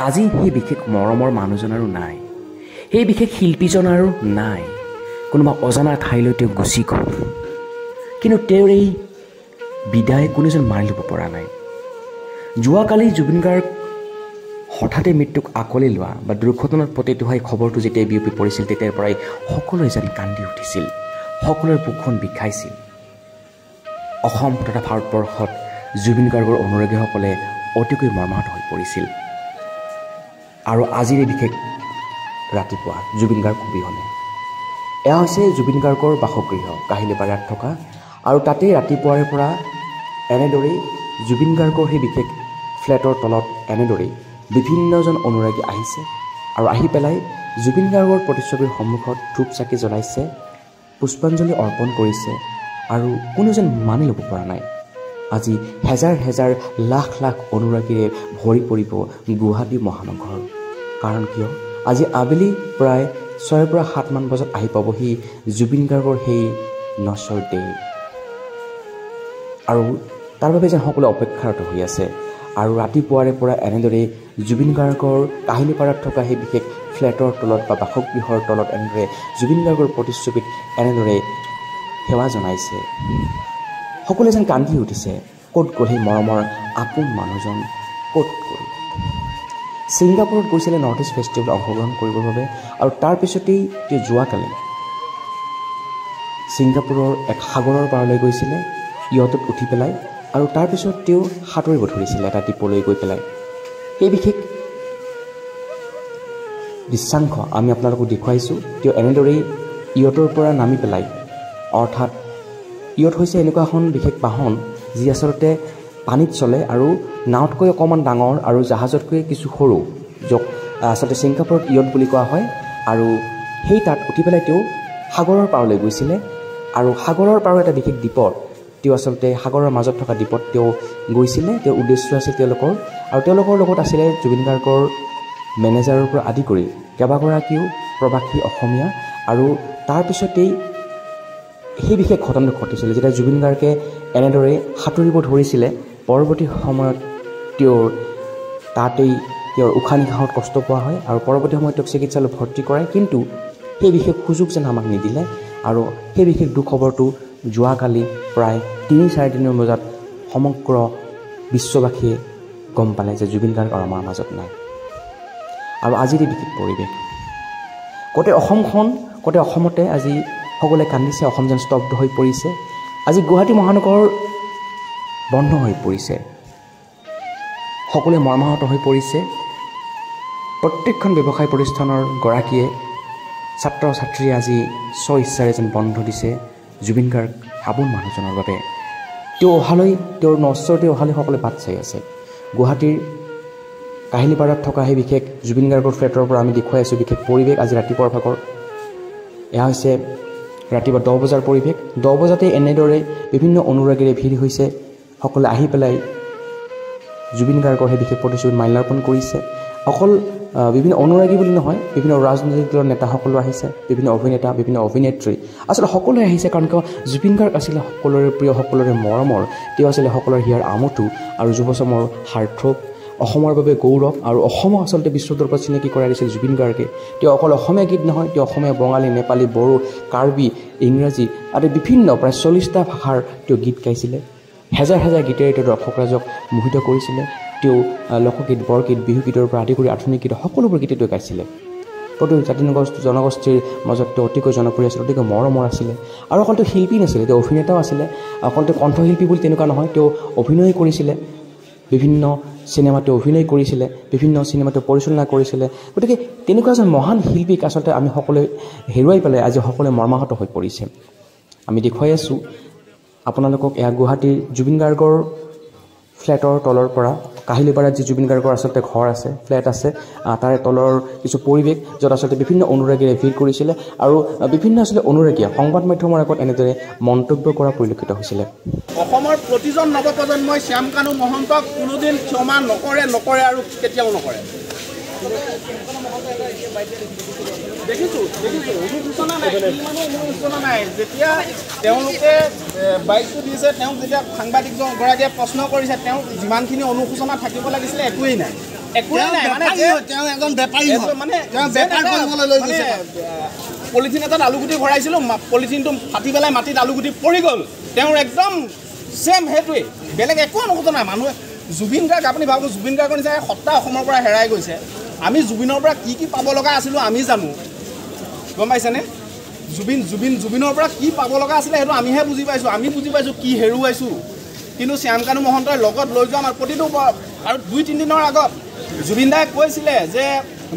আজি সেই বিশেষ মৰমৰ মানুহজন আৰু নাই, সেই বিশেষ শিল্পীজন আৰু নাই, কোনোবা অজানা ঠাইলৈ তেওঁ গুচি গ'ল। কিন্তু তেওঁৰ এই বিদায় কোনোজন মানি ল'ব পৰা নাই। যোৱাকালি জুবিন গাৰ্গ হঠাতে মৃত্যুক আকোৱালি লোৱা বা দুৰ্ঘটনাত পতিত হোৱা খবৰটো যেতিয়া বিয়পি পৰিছিল, তেতিয়াৰ পৰাই সকলোৱে যেন কান্দি উঠিছিল, সকলোৰে বুকুখন বিষাইছিল। অসম তথা ভাৰতবৰ্ষত জুবিন গাৰ্গৰ অনুৰাগীসকলে অতিকৈ মৰ্মাহত হৈ পৰিছিল। আৰু আজিৰ এই বিশেষ ৰাতিপুৱা জুবিন গাৰ্গ অবিহনে এয়া হৈছে জুবিন গাৰ্গৰ বাসগৃহ কাহিলীপাৰাত থকা, আৰু তাতেই ৰাতিপুৱাৰে পৰা এনেদৰেই জুবিন গাৰ্গৰ সেই বিশেষ ফ্লেটৰ তলত এনেদৰেই বিভিন্নজন অনুৰাগী আহিছে আৰু আহি পেলাই জুবিন গাৰ্গৰ প্ৰতিচ্ছবিৰ সন্মুখত ধূপ চাকি জ্বলাইছে, পুষ্পাঞ্জলি অৰ্পণ কৰিছে। আৰু কোনো যেন মানি ল'ব পৰা নাই, আজি হেজাৰ হেজাৰ লাখ লাখ অনুৰাগীৰে ভৰি পৰিব গুৱাহাটী মহানগৰ। কাৰণ কিয়, আজি আবেলি প্ৰায় 6 পৰা 7 মান বজাত আহি পাবহি জুবিন গাৰ্গৰ সেই নশ্বৰ দেহ, আৰু তাৰ বাবে যেন সকলোৱে অপেক্ষাৰত হৈ আছে। আৰু ৰাতিপুৱাৰে পৰা এনেদৰে জুবিন গাৰ্গৰ কাহিলীপাৰাত থকা সেই বিশেষ ফ্লেটৰ তলত বা বাসগৃহৰ তলত এনেদৰে জুবিন গাৰ্গৰ প্ৰতিচ্ছবিত এনেদৰে সেৱা জনাইছে। সকলোৱে যেন কান্দি উঠিছে, ক'ত গ'ল সেই মৰমৰ আপোন মানুহজন, ক'ত গ'ল। ছিংগাপুৰত গৈছিলে নৰ্থ ইষ্ট ফেষ্টিভেল অংশগ্ৰহণ কৰিবৰ বাবে, আৰু তাৰপিছতেই তেওঁ যোৱাকালি ছিংগাপুৰৰ এক সাগৰৰ পাৰলৈ গৈছিলে ইয়টত উঠি পেলাই, আৰু তাৰপিছত তেওঁ সাঁতুৰিব ধৰিছিলে এটা দ্বীপলৈ গৈ পেলাই। সেই বিশেষ দৃশ্যাংশ আমি আপোনালোকক দেখুৱাইছোঁ। তেওঁ এনেদৰেই ইয়টৰ পৰা নামি পেলাই, অৰ্থাৎ ইয়ট হৈছে এনেকুৱা এখন বিশেষ বাহন যি আচলতে পানীত চলে আৰু নাৱতকৈ অকণমান ডাঙৰ আৰু জাহাজতকৈ কিছু সৰু, য'ত আচলতে ছিংগাপুৰত ইয়ট বুলি কোৱা হয়। আৰু সেই তাত উঠি পেলাই তেওঁ সাগৰৰ পাৰলৈ গৈছিলে, আৰু সাগৰৰ পাৰৰ এটা বিশেষ দ্বীপত তেওঁ আচলতে সাগৰৰ মাজত থকা দ্বীপত তেওঁ গৈছিলে। তেওঁৰ উদ্দেশ্য আছিল তেওঁলোকৰ, আৰু তেওঁলোকৰ লগত আছিলে জুবিন গাৰ্গৰ মেনেজাৰৰ পৰা আদি কৰি কেইবাগৰাকীও প্ৰৱাসী অসমীয়া। আৰু তাৰপিছতেই সেই বিশেষ ঘটনাটো ঘটিছিলে, যেতিয়া জুবিন গাৰ্গে এনেদৰে সাঁতুৰিব ধৰিছিলে। পৰৱৰ্তী সময়ত তেওঁৰ উশাহ নিশাহত কষ্ট পোৱা হয়, আৰু পৰৱৰ্তী সময়ত তেওঁক চিকিৎসালয়ত ভৰ্তি কৰায়, কিন্তু সেই বিশেষ সুযোগ যেন আমাক নিদিলে। আৰু সেই বিশেষ দুখ খবৰটো যোৱাকালি প্ৰায় 3-4 বজাত সমগ্ৰ বিশ্ববাসীয়ে গম পালে যে জুবিন গাৰ্গ আৰু আমাৰ মাজত নাই। আৰু আজিৰ এই বিশেষ পৰিৱেশ গোটেই অসমতে আজি সকলোৱে কান্দিছে, অসম যেন স্তব্ধ হৈ পৰিছে। আজি গুৱাহাটী মহানগৰ বন্ধ হৈ পৰিছে, সকলোৱে মৰ্মাহত হৈ পৰিছে। প্ৰত্যেকখন ব্যৱসায় প্ৰতিষ্ঠানৰ গৰাকীয়ে ছাত্ৰ ছাত্ৰীয়ে আজি স্ব ইচ্ছাৰে যেন বন্ধ দিছে জুবিন গাৰ্গ আপোন মানুহজনৰ বাবে। তেওঁৰ নশ্বৰতে অহালৈ সকলোৱে বাট চাই আছে। গুৱাহাটীৰ কাহিলীপাৰাত থকা সেই বিশেষ জুবিন গাৰ্গৰ ফ্লেটৰ পৰা আমি দেখুৱাই আছোঁ বিশেষ পৰিৱেশ আজি ৰাতিপুৱাৰ ভাগৰ। এয়া হৈছে ৰাতিপুৱা 10 বজাৰ পৰিৱেশ। 10 বজাতে এনেদৰে বিভিন্ন অনুৰাগীৰে ভিৰ হৈছে, সকলোৱে আহি পেলাই জুবিন গাৰ্গৰ সেই বিশেষ প্ৰতিচ্ছবিত মাল্যাৰ্পণ কৰিছে। অকল বিভিন্ন অনুৰাগী বুলি নহয়, বিভিন্ন ৰাজনৈতিক দলৰ নেতাসকলো আহিছে, বিভিন্ন অভিনেতা, বিভিন্ন অভিনেত্ৰী, আচলতে সকলোৱে আহিছে। কাৰণ কিয়, জুবিন গাৰ্গ আছিলে সকলোৰে প্ৰিয়, সকলোৰে মৰমৰ। তেওঁ আছিলে সকলোৰে হিয়াৰ আমঠু আৰু যুৱচামৰ সাৰ্থক, অসমৰ বাবে গৌৰৱ, আৰু অসমক আচলতে বিশ্ব দৰবাৰত চিনাকি কৰাই দিছিল জুবিন গাৰ্গে। তেওঁ অকল অসমীয়া গীত নহয়, তেওঁ অসমীয়া, বঙালী, নেপালী, বড়ো, কাৰ্বি, ইংৰাজী আদি বিভিন্ন প্ৰায় 40টা ভাষাৰ তেওঁ গীত গাইছিলে। হেজাৰ হেজাৰ গীতেৰে তেওঁ দৰ্শক ৰাইজক মোহিত কৰিছিলে। তেওঁ লোকগীত, বৰগীত, বিহুগীতৰ পৰা আদি কৰি আধুনিক গীত সকলোবোৰ গীতে তেওঁ গাইছিলে। প্ৰতিটো জাতি জনগোষ্ঠীৰ মাজত তেওঁ অতিকৈ জনপ্ৰিয় আছিল, অতিকৈ মৰমৰ আছিলে। আৰু অকল তেওঁ শিল্পী নাছিলে, তেওঁ অভিনেতাও আছিলে। অকল তেওঁ কণ্ঠশিল্পী বুলি তেনেকুৱা নহয়, তেওঁ অভিনয় কৰিছিলে, বিভিন্ন চিনেমাত তেওঁ অভিনয় কৰিছিলে, বিভিন্ন চিনেমাত তেওঁ পৰিচালনা কৰিছিলে। গতিকে তেনেকুৱা এজন মহান শিল্পীক আচলতে আমি সকলোৱে হেৰুৱাই পেলাই আজি সকলোৱে মৰ্মাহত হৈ পৰিছে। আমি দেখুৱাই আছোঁ আপোনালোকক এয়া গুৱাহাটীৰ জুবিন গাৰ্গৰ ফ্লেটৰ তলৰ পৰা, কাহিলীপাৰাত যি জুবিন গাৰ্গৰ আচলতে ঘৰ আছে, ফ্লেট আছে, তাৰে তলৰ কিছু পৰিৱেশ, য'ত আচলতে বিভিন্ন অনুৰাগীৰে ভিৰ কৰিছিলে। আৰু বিভিন্ন আচলতে অনুৰাগীয়ে সংবাদ মাধ্যমৰ আগত এনেদৰে মন্তব্য কৰা পৰিলক্ষিত হৈছিলে। অসমৰ প্ৰতিজন নৱপ্ৰজন্মই শ্যামকানু মহন্তক কোনোদিন ক্ষমা নকৰে আৰু কেতিয়াও নকৰে। দেখিছোঁ অনুশোচনা নাই। যেতিয়া তেওঁলোকে বাইকটো দিছে, তেওঁক যেতিয়া সাংবাদিকগৰাকীয়ে প্ৰশ্ন কৰিছে, তেওঁক যিমানখিনি অনুশোচনা থাকিব লাগিছিলে একোৱেই নাই। একোৱে নাই মানে তেওঁ এজন বেপাৰী মানে বেপাৰ কৰিবলৈ লৈ গৈছে পলিথিন এটাত আলুগুটি ভৰাইছিলোঁ পলিথিনটো ফাটি পেলাই মাটিত আলুগুটি পৰি গ'ল তেওঁৰ একদম ছেম সেইটোৱে বেলেগ একো অনুভূত নাই মানুহে জুবিন গাৰ্গ আপুনি ভাবক জুবিন গাৰ্গৰ নিচিনা সত্তা অসমৰ পৰা হেৰাই গৈছে আমি জুবিনৰ পৰা কি কি পাব লগা আছিলোঁ আমি জানো গম পাইছেনে জুবিনৰ পৰা কি পাব লগা আছিলে সেইটো আমিহে বুজি পাইছোঁ আমি বুজি পাইছোঁ কি হেৰুৱাইছোঁ কিন্তু শ্যামকানু মহন্তই লগত লৈ যোৱা আমাৰ প্ৰতিটো আৰু 2-3 দিনৰ আগত জুবিন দাই কৈছিলে যে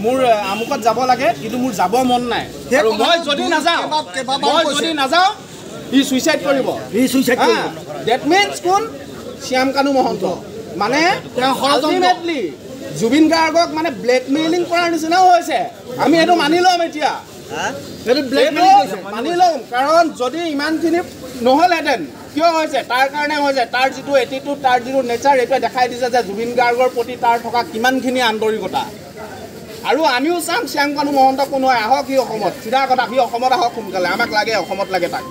মোৰ আমুকত যাব লাগে কিন্তু মোৰ যাব মন নাই আৰু মই যদি নাযাওঁ ই সুইচাইড কৰিব ডেট মিনছ কোন শ্যামকানু মহন্ত মানে আল্টিমেটলি জুবিন গাৰ্গক মানে ব্লেকমেইলিং কৰাৰ নিচিনাও হৈছে আমি সেইটো মানি ল'ম এতিয়া মানি ল'ম কাৰণ যদি ইমানখিনি নহ'লহেঁতেন কিয় হৈছে তাৰ কাৰণে হৈছে তাৰ যিটো এটিটিউড তাৰ যিটো নেচাৰ এইটোৱে দেখাই দিছে যে জুবিন গাৰ্গৰ প্ৰতি তাৰ থকা কিমানখিনি আন্তৰিকতা আৰু আমিও চাম শ্যামকানু মহন্ত কোন হয় আহক সি অসমত চিধা কথা সি অসমত আহক সোনকালে আমাক লাগে অসমত লাগে তাক